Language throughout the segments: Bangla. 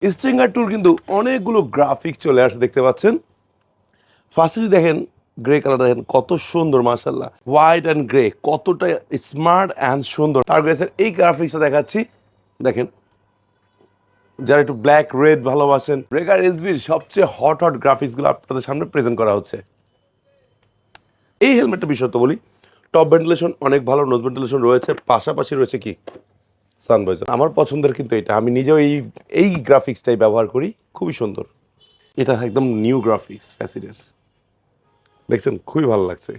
স্ট্রিঙ্গার ট্যুর কিন্তু অনেকগুলো গ্রাফিক চলে আসছে দেখতে পাচ্ছেন। ফার্স্টে যদি দেখেন গ্রে কালার দেখেন কত সুন্দর মাশাআল্লাহ, হোয়াইট অ্যান্ড গ্রে কতটা স্মার্ট অ্যান্ড সুন্দর। টার্গেসের এই গ্রাফিক্সটা দেখাচ্ছি দেখেন, যারা একটু ব্ল্যাক রেড ভালোবাসেন। ব্রেকার এসবির সবচেয়ে হট গ্রাফিক্সগুলো আপনাদের সামনে প্রেজেন্ট করা হচ্ছে। এই হেলমেটটা বিষয় তো বলি, টপ ভেন্টিলেশন অনেক ভালো, নোজ ভেন্টিলেশন রয়েছে, পাশাপাশি রয়েছে কি সানভাইজার। আমার পছন্দের কিন্তু এটা, আমি নিজেও এই গ্রাফিক্সটাই ব্যবহার করি, খুবই সুন্দর। এটা একদম নিউ গ্রাফিক্স ফ্যাসিডের, দেখছেন খুবই ভালো লাগছে।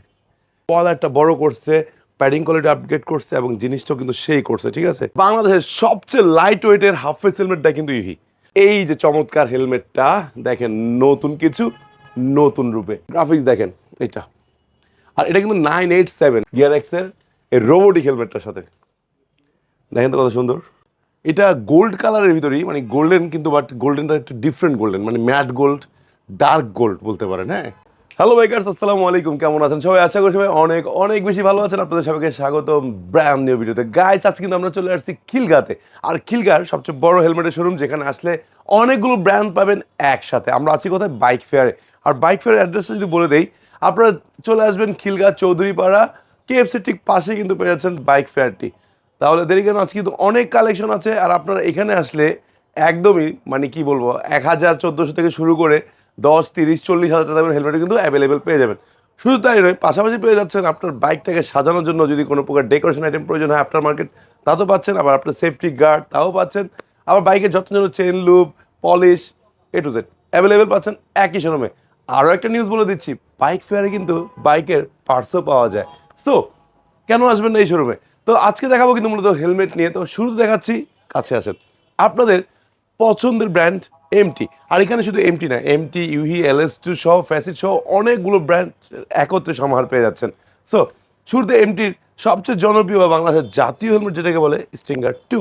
পল একটা বড় করছে, প্যাডিং কোয়ালিটি আপগ্রেড করছে এবং জিনিসটাও কিন্তু সেই করছে। ঠিক আছে, বাংলাদেশের সবচেয়ে লাইট ওয়েটের হাফ ফেস হেলমেট দেয় কিন্তু ইভি। এই যে চমৎকার হেলমেটটা দেখেন, নতুন কিছু নতুন রূপে গ্রাফিক্স দেখেন এটা। আর এটা কিন্তু 987 গিয়ার এক্সের এই রোবোটিক হেলমেটটার সাথে দেখেন তো কত সুন্দর। এটা গোল্ড কালারের ভিতরেই, মানে গোল্ডেন কিন্তু, বাট গোল্ডেনটা একটু ডিফারেন্ট গোল্ডেন, মানে ম্যাট গোল্ড, ডার্ক গোল্ড বলতে পারেন। হ্যাঁ, হ্যালো বাইকার্স, আসসালামু আলাইকুম, কেমন আছেন সবাই? আশা করি সবাই অনেক অনেক বেশি ভালো আছেন। আপনাদের সবাইকে স্বাগত ব্র্যান্ড নিউ ভিডিওতে। গাইস, আজকে কিন্তু আমরা চলে আসছি খিলগাতে। আর খিলগার সবচেয়ে বড় হেলমেটের শোরুম, যেখানে আসলে অনেকগুলো ব্র্যান্ড পাবেন একসাথে। আমরা আছি কোথায়? বাইক ফেয়ারে। আর বাইক ফেয়ারের অ্যাড্রেসটা যদি বলে দেই, আপনারা চলে আসবেন খিলগা চৌধুরীপাড়া কেএফসি ঠিক পাশে কিন্তু পেয়ে যাচ্ছেন বাইক ফেয়ারটি। তাহলে দেরি কেন, আজকে কিন্তু অনেক কালেকশন আছে। আর আপনারা এখানে আসলে একদমই মানে কি বলবো, 1000-1400 থেকে শুরু করে 10, 30, 40 হাজার টাকার হেলমেট কিন্তু অ্যাভেলেবেল পেয়ে যাবেন। শুধু তাই নয়, পাশাপাশি পেয়ে যাচ্ছেন আপনার বাইকটাকে সাজানোর জন্য যদি কোনো প্রকার ডেকোরেশন আইটেম প্রয়োজন হয় আফটার মার্কেট, তা তো পাচ্ছেন। আবার আপনার সেফটি গার্ড তাও পাচ্ছেন। আবার বাইকের যত্নের জন্য chain lube, polish, to Z available পাচ্ছেন একই শোরুমে। আরও একটা নিউজ বলে দিচ্ছি, বাইক ফেয়ারে কিন্তু বাইকের পার্টসও পাওয়া যায়। সো কেন আসবেন না এই শোরুমে? তো আজকে দেখাবো কিন্তু মূলত হেলমেট নিয়ে। তো শুরুতে দেখাচ্ছি, কাছে আসেন, আপনাদের পছন্দের ব্র্যান্ড এমটি। আর এখানে শুধু এমটি না, এমটি, ইউহি, LS2 সহ, ফ্যাসিড সহ অনেকগুলো ব্র্যান্ড একত্রে সমাহার পেয়ে যাচ্ছেন। সো শুরুতে এমটির সবচেয়ে জনপ্রিয় বা বাংলাদেশের জাতীয় হেলমেট যেটাকে বলে স্ট্রিঙ্গার টু।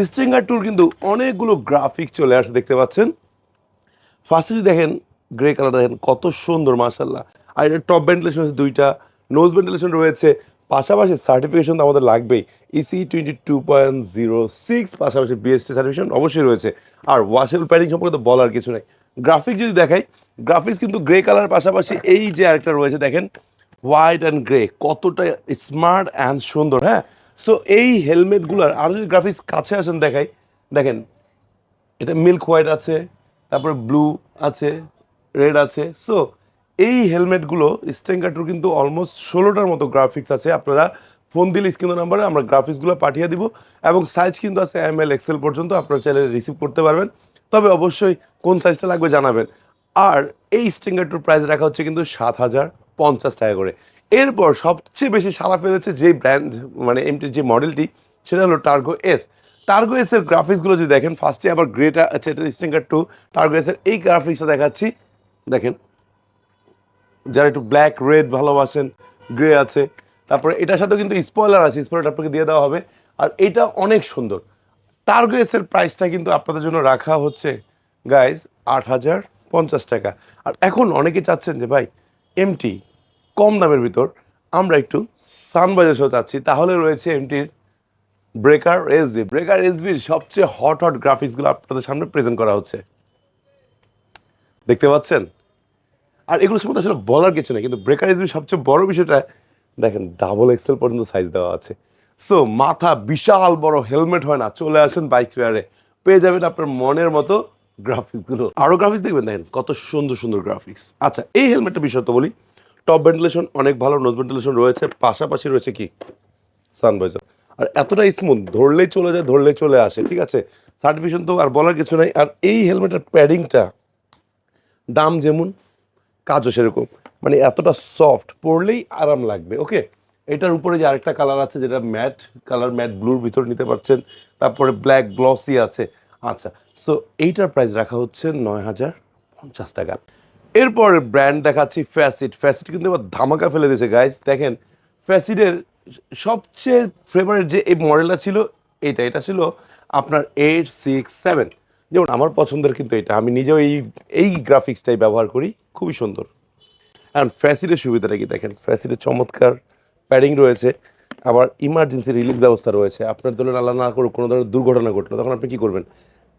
স্ট্রিঙ্গার টুর কিন্তু অনেকগুলো গ্রাফিক চলে আসছে দেখতে পাচ্ছেন। ফার্স্টে যদি দেখেন গ্রে কালার দেখেন কত সুন্দর মাশাল্লাহ। আর এটা টপ ভেন্টিলেশন আছে দুইটা, নোজ ভেন্টিলেশন রয়েছে, পাশাপাশি সার্টিফিকেশন তো আমাদের লাগবেই, ইসি 22.06, পাশাপাশি বিএসটি সার্টিফিকেশন অবশ্যই রয়েছে। আর ওয়াশেবল প্যাডিং সম্পর্কে তো বলার কিছু নেই। গ্রাফিক যদি দেখাই, গ্রাফিক্স কিন্তু গ্রে কালার পাশাপাশি এই যে আরেকটা রয়েছে দেখেন, হোয়াইট অ্যান্ড গ্রে কতটা স্মার্ট অ্যান্ড সুন্দর। হ্যাঁ, সো এই হেলমেটগুলোর আরও যদি গ্রাফিক্স কাছে আসেন দেখাই, দেখেন এটা মিল্ক হোয়াইট আছে, তারপরে ব্লু আছে, রেড আছে। সো এই হেলমেটগুলো স্ট্রিঙ্গার টুর কিন্তু অলমোস্ট 16টার মতো গ্রাফিক্স আছে। আপনারা ফোন দিলে স্ক্রিনের নাম্বারে আমরা গ্রাফিক্সগুলো পাঠিয়ে দিব। এবং সাইজ কিন্তু আছে ML XL পর্যন্ত, আপনারা চাইলে রিসিভ করতে পারবেন। তবে অবশ্যই কোন সাইজটা লাগবে জানাবেন। আর এই স্ট্রিঙ্গার টুর প্রাইস রাখা হচ্ছে কিন্তু 7,050 টাকা করে। এরপর সবচেয়ে বেশি সাড়া ফেলেছে যে ব্র্যান্ড, মানে এমটির যে মডেলটি, সেটা হলো টার্গো এস। টার্গো এসের গ্রাফিক্সগুলো যদি দেখেন, ফার্স্টে আবার গ্রেটা আছে, এটা স্ট্রিঙ্গার টু। টার্গো এসের এই গ্রাফিক্সটা দেখাচ্ছি দেখেন, যারা একটু ব্ল্যাক রেড ভালোবাসেন, গ্রে আছে। তারপরে এটার সাথেও কিন্তু স্পয়লার আছে, স্পয়লার আপনাকে দিয়ে দেওয়া হবে। আর এটা অনেক সুন্দর। টার্গো এসের প্রাইসটা কিন্তু আপনাদের জন্য রাখা হচ্ছে গাইজ 8,050 টাকা। আর এখন অনেকে চাচ্ছেন যে ভাই এমটি কম দামের ভিতর আমরা একটু সানবাজার সহ চাচ্ছি, তাহলে রয়েছে এমটির ব্রেকার এসবি। ব্রেকার এসবির সবচেয়ে হট গ্রাফিক্সগুলো আপনাদের সামনে প্রেজেন্ট করা হচ্ছে, দেখতে পাচ্ছেন। আর এগুলোর সম্বন্ধে আসলে বলার কিছু নেই, কিন্তু ব্রেকার এসবির সবচেয়ে বড় বিষয়টা দেখেন, ডাবল এক্সেল পর্যন্ত সাইজ দেওয়া আছে। সো মাথা বিশাল বড় হেলমেট হয় না, চলে আসেন বাইক ফেয়ারে, পেয়ে যাবেন আপনার মনের মতো গ্রাফিক্সগুলো। আরও গ্রাফিক্স দেখবেন, দেখেন কত সুন্দর সুন্দর গ্রাফিক্স। আচ্ছা, এই হেলমেটটা বিষয় তো বলি, টপ ভেন্টিলেশন অনেক ভালো, নোজ ভেন্টিলেশন রয়েছে, পাশাপাশি রয়েছে কি সানভাইজার। আর এতটা স্মুথ, ধরলেই চলে যায়, ধরলেই চলে আসে। ঠিক আছে, সার্টিফিকেশন তো আর বলার কিছু নাই। আর এই হেলমেটের প্যাডিংটা দাম যেমন, কাজও সেরকম, মানে এতটা সফট, পরলেই আরাম লাগবে। ওকে, এটার উপরে যে আরেকটা কালার আছে যেটা ম্যাট কালার, ম্যাট ব্লুর ভিতর নিতে পারছেন। তারপরে ব্ল্যাক গ্লসি আছে। আচ্ছা, সো এইটার প্রাইস রাখা হচ্ছে 9,050 টাকা। এরপর ব্র্যান্ড দেখাচ্ছি ফ্যাসিড। ফ্যাসিড কিন্তু এবার ধামাকা ফেলে দিয়েছে গাইস। দেখেন ফ্যাসিডের সবচেয়ে ফেভারিট যে এই মডেলটা ছিল, এটা ছিল আপনার 867। যেমন আমার পছন্দের কিন্তু এটা, আমি নিজেও এই গ্রাফিক্সটাই ব্যবহার করি, খুবই সুন্দর। অ্যান্ড ফ্যাসিডের সুবিধাটা কি দেখেন, ফ্যাসিডের চমৎকার প্যাডিং রয়েছে। আবার ইমার্জেন্সি রিলিজ ব্যবস্থা রয়েছে। আপনার ধরুন আল্লাহ না করুক কোনো ধরনের দুর্ঘটনা ঘটলো, তখন আপনি কী করবেন?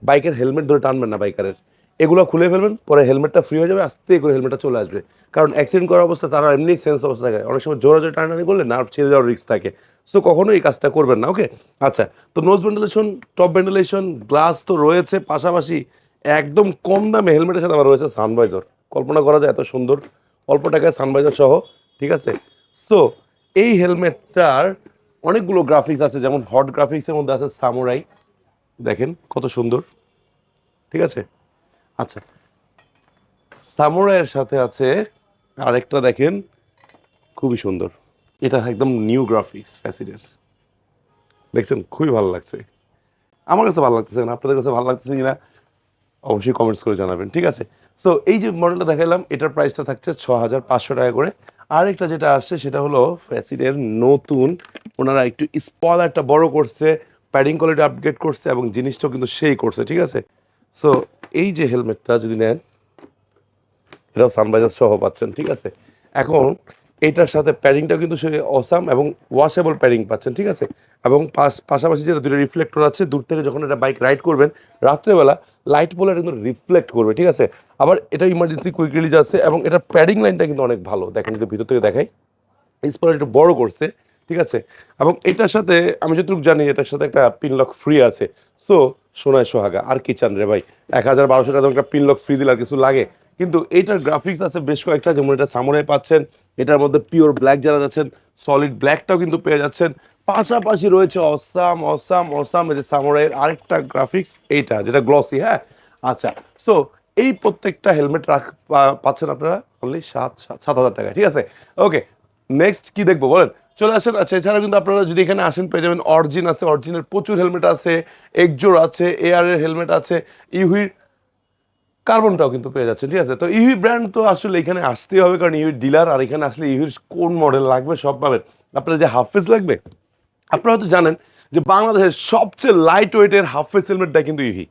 বাইকের হেলমেট ধরে টানবেন না বাইকারের, এগুলো খুলে ফেলবেন, পরে হেলমেটটা ফ্রি হয়ে যাবে, আস্তে করে হেলমেটটা চলে আসবে। কারণ অ্যাক্সিডেন্ট করার অবস্থা তারা এমনি সেন্স অবস্থা থাকে, অনেক সময় জোরে জোরে টানাটানি করলে নার্ভ ছেড়ে যাওয়ার রিস্ক থাকে। সো কখনোই এই কাজটা করবেন না, ওকে? আচ্ছা, তো nose ventilation, top ventilation, glass তো রয়েছে, পাশাপাশি একদম কম দামে হেলমেটের সাথে আবার রয়েছে সানভাইজার। কল্পনা করা যায় এত সুন্দর অল্প টাকায় সানভাইজার সহ, ঠিক আছে? সো এই হেলমেটটার অনেকগুলো গ্রাফিক্স আছে, যেমন হট গ্রাফিক্সের মধ্যে আছে সামুরাই, দেখেন কত সুন্দর, ঠিক আছে? আচ্ছা, সামুরাইয়ের সাথে আছে আরেকটা, দেখেন খুবই সুন্দর, এটা একদম নিউ গ্রাফিক্স ফ্যাসিডের, দেখছেন খুবই ভালো লাগছে, আমার কাছে ভালো লাগতেছে না, আপনাদের কাছে ভালো লাগতেছে কিনা অবশ্যই কমেন্টস করে জানাবেন, ঠিক আছে? সো এই যে মডেলটা দেখালাম, এটার প্রাইসটা থাকছে 6500 টাকা করে। আরেকটা যেটা আসছে সেটা হলো ফ্যাসিডের নতুন, ওনারা একটু স্পয়লারটা বড় করছে, প্যাডিং কোয়ালিটি আপগ্রেড করছে এবং জিনিসটাও কিন্তু সেই করছে, ঠিক আছে? সো এই যে হেলমেটটা যদি নেন, এটাও সানভাইজার সহ পাচ্ছেন, ঠিক আছে? এখন এইটার সাথে প্যাডিংটাও কিন্তু সে অসাম এবং ওয়াশেবল প্যাডিং পাচ্ছেন, ঠিক আছে? এবং পাশাপাশি যেটা দুটো রিফ্লেক্টর আছে, দূর থেকে যখন এটা বাইক রাইড করবেন রাত্রেবেলা লাইট বলে এটা কিন্তু রিফ্লেক্ট করবে, ঠিক আছে? আবার এটা ইমার্জেন্সি কুইক রিলিজ আছে এবং এটা প্যাডিং লাইনটা কিন্তু অনেক ভালো, দেখেন যদি ভিতর থেকে দেখাই, স্পলার একটু বড় করছে, ঠিক আছে? এবং এটার সাথে আমি যতটুকু জানি এটার সাথে একটা পিনলক ফ্রি আছে। সো সোনায় সোহাগা, আর কি চান রে ভাই, 1200 টাকা একটা পিনলক ফ্রি দিলে আর কিছু লাগে? কিন্তু এইটার গ্রাফিক্স আছে বেশ কয়েকটা, যেমন এটা সামুরাই পাচ্ছেন, এটার মধ্যে পিওর ব্ল্যাক যারা যাচ্ছেন সলিড ব্ল্যাকটাও কিন্তু পেয়ে যাচ্ছেন, পাশাপাশি রয়েছে অসাম অসাম অসাম এই যে সামুরাইয়ের আরেকটা গ্রাফিক্স, এইটা যেটা গ্লসি, হ্যাঁ? আচ্ছা, সো এই প্রত্যেকটা হেলমেট পাচ্ছেন আপনারা অনলি 7,000 টাকায়, ঠিক আছে? ওকে, নেক্সট কি দেখবো বলেন, চলে আসেন। আচ্ছা, এছাড়াও কিন্তু আপনারা যদি এখানে আসেন পেয়ে যাবেন অরিজিন আছে, অরিজিনের প্রচুর হেলমেট আছে, এক্সজোর আছে, এআর এর হেলমেট আছে, ইউহির কার্বনটাও কিন্তু পেয়ে যাচ্ছেন, ঠিক আছে? তো ইউহি ব্র্যান্ড তো আসলে এখানে আসতেই হবে, কারণ ইউহি ডিলার, আর এখানে আসলে ইউহির কোন মডেল লাগবে সব পাবেন। আপনার যে হাফ ফেস লাগবে, আপনারা হয়তো জানেন যে বাংলাদেশের সবচেয়ে লাইট ওয়েটের হাফ ফেস হেলমেট দেয় কিন্তু ইহি।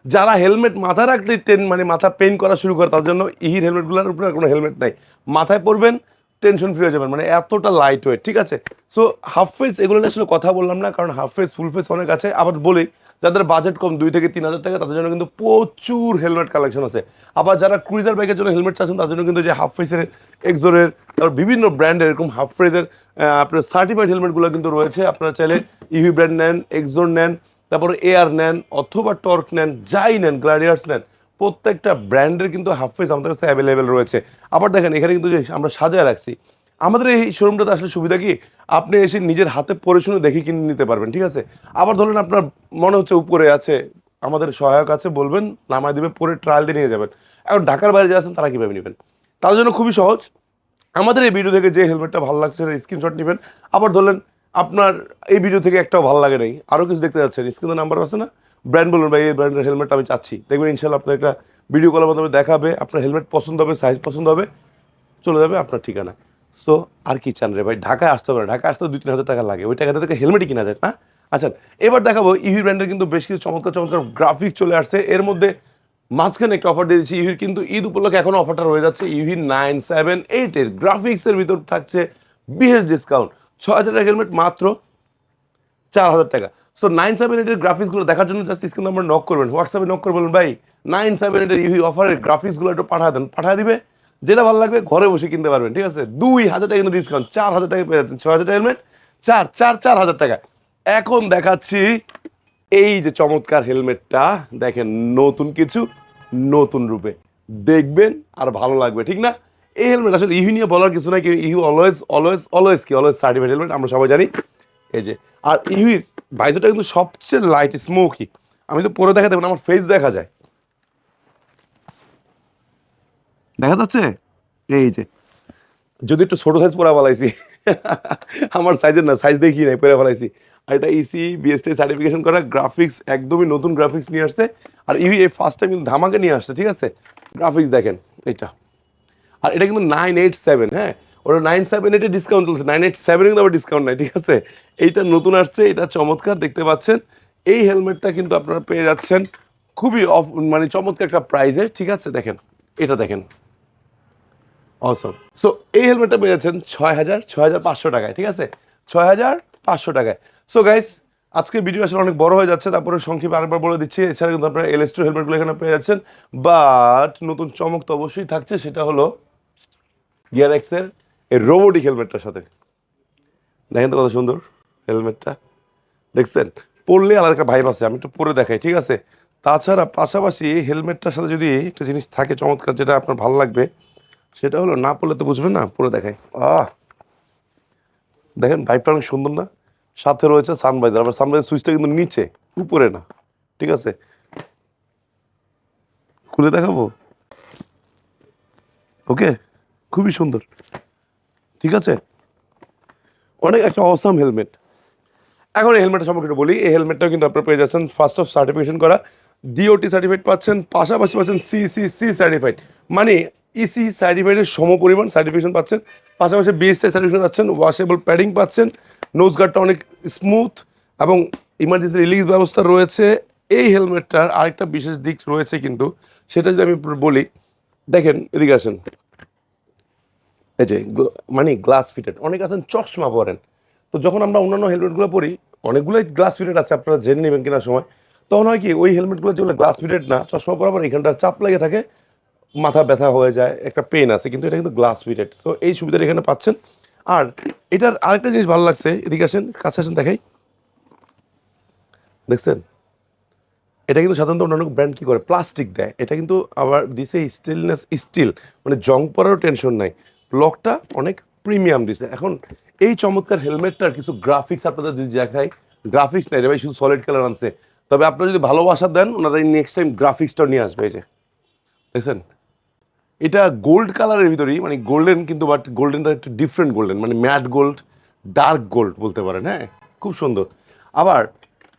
যারা হেলমেট মাথায় রাখলে মানে মাথা পেইন করা শুরু করে, তার জন্য ইহির হেলমেটগুলোর উপরে আর কোনো হেলমেট নাই, মাথায় পরবেন টেনশন ফ্রি হয়ে যাবেন, মানে এতটা লাইট ওয়েট, ঠিক আছে? সো হাফ ফেস এগুলো নিয়ে আসলে কথা বললাম না, কারণ হাফ ফেস ফুল ফেস অনেক আছে। আবার বলি, যাদের বাজেট কম 2 থেকে 3 হাজার টাকা, তাদের জন্য কিন্তু প্রচুর হেলমেট কালেকশন আছে। আবার যারা ক্রুইজার বাইকের জন্য হেলমেট চাচ্ছেন, তাদের জন্য কিন্তু যে হাফ ফেসের, এক্সোরের, তারপর বিভিন্ন ব্র্যান্ডের এরকম হাফ ফেসের আপনার সার্টিফাইড হেলমেটগুলো কিন্তু রয়েছে। আপনারা চাইলে ইভি ব্র্যান্ড নেন, এক্সোর নেন, তারপরে এআর নেন, অথবা টর্ক নেন, যাই নেন, গ্লাডিয়ার্স নেন, প্রত্যেকটা ব্র্যান্ডের কিন্তু হাফ ফেস আমাদের কাছে অ্যাভেলেবেল রয়েছে। আবার দেখেন এখানে কিন্তু যে আমরা সাজায় রাখছি, আমাদের এই শোরুমটাতে আসলে সুবিধা কি, আপনি এসে নিজের হাতে পরে শুনে দেখে কিনে নিতে পারবেন, ঠিক আছে? আবার ধরুন আপনার মনে হচ্ছে উপরে আছে, আমাদের সহায়ক আছে, বলবেন নামায় দিবে, পরে ট্রায়াল দিয়ে নিয়ে যাবেন। এখন ঢাকার বাইরে যাচ্ছেন, তারা কীভাবে নেবেন? তার জন্য খুবই সহজ, আমাদের এই ভিডিও থেকে যে হেলমেটটা ভালো লাগছে সেটা স্ক্রিনশট নেবেন। আবার ধরলেন আপনার এই ভিডিও থেকে একটাও ভালো লাগে নাই, আরও কিছু দেখতে যাচ্ছেন, স্ক্রিনে নাম্বার আছে না, ব্র্যান্ড বলুন ভাই এই ব্র্যান্ডের হেলমেটটা আমি চাচ্ছি, দেখবেন ইনশাল্লাহ আপনার একটা ভিডিও কলের মাধ্যমে দেখাবে, আপনার হেলমেট পছন্দ হবে, সাইজ পছন্দ হবে, চলে যাবে আপনার ঠিকানা। সো আর কি চান রে ভাই, ঢাকায় আসতে হবে না, ঢাকায় আসতে 2-3 হাজার টাকা লাগে, ওই টাকাতে থেকে হেলমেটই কিনা যায় না। আচ্ছা, এবার দেখাবো ইভি ব্র্যান্ডের কিন্তু বেশ কিছু চমৎকার চমৎকার গ্রাফিক চলে আসছে। এর মধ্যে মাঝখানে একটা অফার দিয়ে দিচ্ছি ইভির, কিন্তু ঈদ উপলক্ষে এখনো অফারটা রয়ে যাচ্ছে। ইভি 978 এর গ্রাফিক্সের ভিতর থাকছে বিশেষ ডিসকাউন্ট, 6,000 টাকা হেলমেট মাত্র 4,000 টাকা। সো 978 এর গ্রাফিক্সগুলো দেখার জন্য জাস্ট স্ক্রিন নাম্বার নক করবেন, হোয়াটসঅ্যাপে নক করে বলুন ভাই 978 এর ইভি অফারের গ্রাফিক্সগুলো একটু পাঠা দেন, পাঠিয়ে দিবে, যেটা ভালো লাগবে ঘরে বসে কিনতে পারবেন, ঠিক আছে? 2,000 টাকা কিন্তু ডিসকাউন্ট, 4,000 টাকা পেয়ে যাচ্ছেন, 6,000 টাকা হেলমেট, 4,000 টাকা। এখন দেখাচ্ছি এই যে চমৎকার হেলমেটটা, দেখেন নতুন কিছু নতুন রূপে, দেখবেন আর ভালো লাগবে, ঠিক না? এই হেলমেট আসলে ইহু নিয়ে বলার কিছু নাই, ইহু অলওয়েজ অলওয়েজ অলওয়েজ কি অলওয়েজ সার্টিফাইড হেলমেট, আমরা সবাই জানি। এই যে, আর ইহুর বাইজোটা কিন্তু সবচেয়ে লাইট স্মোকি, আমি তো পরে দেখা দেবেন আমার ফেস দেখা যায়, দেখা যাচ্ছে, এই যে, যদি একটু ছোট সাইজ পরে ফেলাইছি আমার সাইজের না, সাইজ দেখি নাই, পরে ফেলাইছি। আর এটা ইসি বিএসটি সার্টিফিকেশন করা, গ্রাফিক্স একদমই নতুন গ্রাফিক্স নিয়ে আসছে। আর ইভি এই ফার্স্ট টাইম কিন্তু ধামাকে নিয়ে আসছে, ঠিক আছে? গ্রাফিক্স দেখেন এটা, আর এটা কিন্তু 987, হ্যাঁ, ওটা 978 ডিসকাউন্ট চলছে, 987 কিন্তু আবার ডিসকাউন্ট নাই, ঠিক আছে? এইটা নতুন আসছে, এটা চমৎকার, দেখতে পাচ্ছেন। এই হেলমেটটা কিন্তু আপনারা পেয়ে যাচ্ছেন খুবই মানে চমৎকার একটা প্রাইসে, ঠিক আছে? দেখেন এটা, দেখেন অসম। সো এই হেলমেটটা পেয়ে যাচ্ছেন 6,500 টাকায়, ঠিক আছে? 6,500 টাকায়। সো গাইস, আজকের ভিডিও আসলে অনেক বড় হয়ে যাচ্ছে, তারপরে সংক্ষেপে আরেকবার বলে দিচ্ছি, এছাড়া কিন্তু আপনারা এলএস2 হেলমেটগুলো এখানে পেয়ে যাচ্ছেন। বাট নতুন চমক তো অবশ্যই থাকছে, সেটা হলো গিয়ার এক্সের এই রোবোটিক হেলমেটটার সাথে। দেখেন তো কত সুন্দর হেলমেটটা, দেখছেন? পরলে আলাদা একটা ভাইব আছে, আমি একটু পরে দেখাই, ঠিক আছে? তাছাড়া পাশাপাশি হেলমেটটার সাথে যদি একটা জিনিস থাকে চমৎকার, যেটা আপনার ভালো লাগবে, সেটা হলো, না পরলে তো বুঝবেন না, পরে দেখাই। দেখেন ভাইবটা অনেক সুন্দর না? সাথে রয়েছে সানভাইজার, আবার সানভাইজার সুইচটা কিন্তু নিচে, উপরে না, ঠিক আছে? খুলে দেখাবো? ওকে, খুবই সুন্দর, ঠিক আছে? অনেক একটা অসাম হেলমেট। এখন এই হেলমেটের সম্পর্কে একটু বলি। এই হেলমেটটাও কিন্তু আপনারা পেয়ে যাচ্ছেন ফার্স্ট অফ সার্টিফিকেশন করা, ডিওটি সার্টিফাইড পাচ্ছেন, পাশাপাশি পাচ্ছেন সিসিসি সার্টিফাইড, মানে ইসি সার্টিফাইডের সমপরিমাণ সার্টিফিকেশন পাচ্ছেন, পাশাপাশি বিএসআই সার্টিফিকেশন পাচ্ছেন, ওয়াশেবল প্যাডিং পাচ্ছেন, নোজ গার্ডটা অনেক স্মুথ এবং ইমার্জেন্সি রিলিজ ব্যবস্থা রয়েছে। এই হেলমেটটার আরেকটা বিশেষ দিক রয়েছে কিন্তু, সেটা যদি আমি বলি, দেখেন এদিকে আসেন, এই যে মানে গ্লাস ফিটেড, অনেক আছেন চশমা পরেন, তো যখন আমরা অন্যান্য হেলমেটগুলো পরি, অনেকগুলোই গ্লাস ফিটেড আছে, আপনারা জেনে নেবেন কেনার সময়। তখন হয় কি, ওই হেলমেটগুলো যেগুলো গ্লাস ফিটেড না, চশমা পরাবার এখানটা চাপ লেগে থাকে, মাথা ব্যথা হয়ে যায়, একটা পেন আছে, কিন্তু এটা কিন্তু গ্লাস ফিটেড, সো এই সুবিধাটা এখানে পাচ্ছেন। আর এটার আরেকটা জিনিস ভালো লাগছে, এদিকে আসেন, কাছে আসেন, দেখাই, দেখছেন? এটা কিন্তু সাধারণত অন্যান্য ব্র্যান্ড কী করে, প্লাস্টিক দেয়, এটা কিন্তু আবার দিছে স্টিলনেস, স্টিল, মানে জং পড়ারও টেনশন নাই, ব্লকটা অনেক প্রিমিয়াম দিছে। এখন এই চমৎকার হেলমেটটার কিছু গ্রাফিক্স আপনাদের যদি দেখাই, গ্রাফিক্স নাই রে ভাই, শুধু সলিড কালার আনছে, তবে আপনারা যদি ভালোবাসা দেন, ওনারা নেক্সট টাইম গ্রাফিক্সটা নিয়ে আসবে। এই যে দেখছেন, এটা গোল্ড কালারের ভিতরেই, মানে গোল্ডেন, কিন্তু বাট গোল্ডেনটা একটু ডিফারেন্ট গোল্ডেন, মানে ম্যাট গোল্ড, ডার্ক গোল্ড বলতে পারেন, হ্যাঁ, খুব সুন্দর। আবার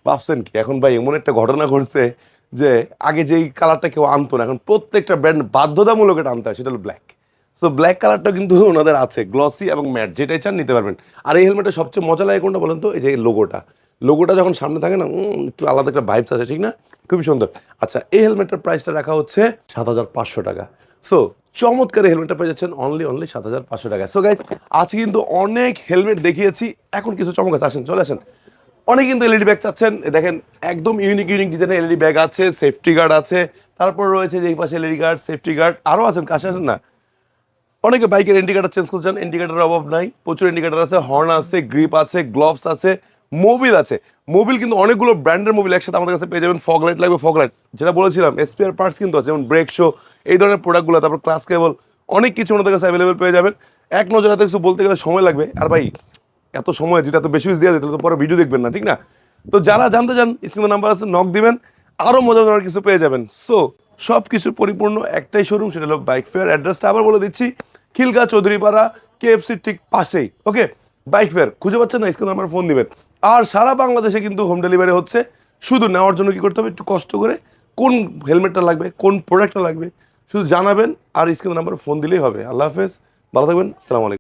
ভাবছেন কি, এখন ভাই এমন একটা ঘটনা ঘটছে যে আগে যেই কালারটা কেউ আনতো না, এখন প্রত্যেকটা ব্র্যান্ড বাধ্যতামূলক এটা আনতে হয়, সেটা হলো ব্ল্যাক। সো ব্ল্যাক কালারটা কিন্তু ওনাদের আছে, গ্লসি এবং ম্যাট, যেটাই চান নিতে পারবেন। আর এই হেলমেটের সবচেয়ে মজা লাগে কোনটা বলেন তো? এই যে লোগোটা, লোগোটা যখন সামনে থাকে না, একটু আলাদা একটা ভাইবস আছে, ঠিক না? খুবই সুন্দর। আচ্ছা, এই হেলমেটটার প্রাইসটা রাখা হচ্ছে 7,500 টাকা। সো চমৎকার হেলমেটটা পেয়ে যাচ্ছেন অনলি 7,500 টাকা। সো গাইস, আজকে কিন্তু অনেক হেলমেট দেখিয়েছি, এখন কিছু চমক আছে, আসেন, চলে আসেন। অনেক কিন্তু এলইডি ব্যাগ চাচ্ছেন, দেখেন একদম ইউনিক ইউনিক ডিজাইনের এলইডি ব্যাগ আছে, সেফটি গার্ড আছে, তারপর রয়েছে যে এই পাশে এলইডি গার্ড, সেফটি গার্ড, আরও আছেন, কাছে আসেন না। অনেকে বাইকের ইন্ডিকেটার চেঞ্জ করছেন, ইন্ডিকেটারের অভাব নাই, প্রচুর ইন্ডিকেটার আছে, হর্ন আছে, গ্রিপ আছে, গ্লোভস আছে, মোবিল আছে। মোবিল কিন্তু অনেকগুলো ব্র্যান্ডের মোবিল একসাথে আমাদের কাছে পেয়ে যাবেন। ফগ লাইট লাগবে, ফগ লাইট, যেটা বলেছিলাম, এসপিআর পার্টস কিন্তু আছে, যেমন ব্রেক শো, এই ধরনের প্রোডাক্টগুলো, তারপর ক্লাস কেবল, অনেক কিছু ওনাদের কাছে অ্যাভেলেবেল পেয়ে যাবেন। এক নজরে এত কিছু বলতে গেলে সময় লাগবে, আর ভাই এত সময় যদি এত বেশি ইউজ দিয়ে দিই, তাহলে তো পরে ভিডিও দেখবেন না, ঠিক না? তো যারা জানতে চান, স্ক্রিনে নাম্বার আছে, নক দিবেন, আরও মজার কিছু পেয়ে যাবেন। সো সব কিছুর পরিপূর্ণ একটাই শোরুম, সেটা হলো বাইক ফেয়ার। অ্যাড্রেসটা আবার বলে দিচ্ছি, খিলগা চৌধুরীপাড়া, কেএফসির ঠিক পাশেই। ওকে, বাইক ফেয়ার খুঁজে পাচ্ছেন না, স্ক্রিনে নাম্বার ফোন দিবেন। আর সারা বাংলাদেশে কিন্তু হোম ডেলিভারি হচ্ছে। শুধু নেওয়ার জন্য কি করতে হবে, একটু কষ্ট করে কোন হেলমেটটা লাগবে, কোন প্রোডাক্টটা লাগবে শুধু জানাবেন, আর স্ক্রিনে নাম্বার ফোন দিলেই হবে। আল্লাহ হাফেজ, ভালো থাকবেন, আসসালামু আলাইকুম।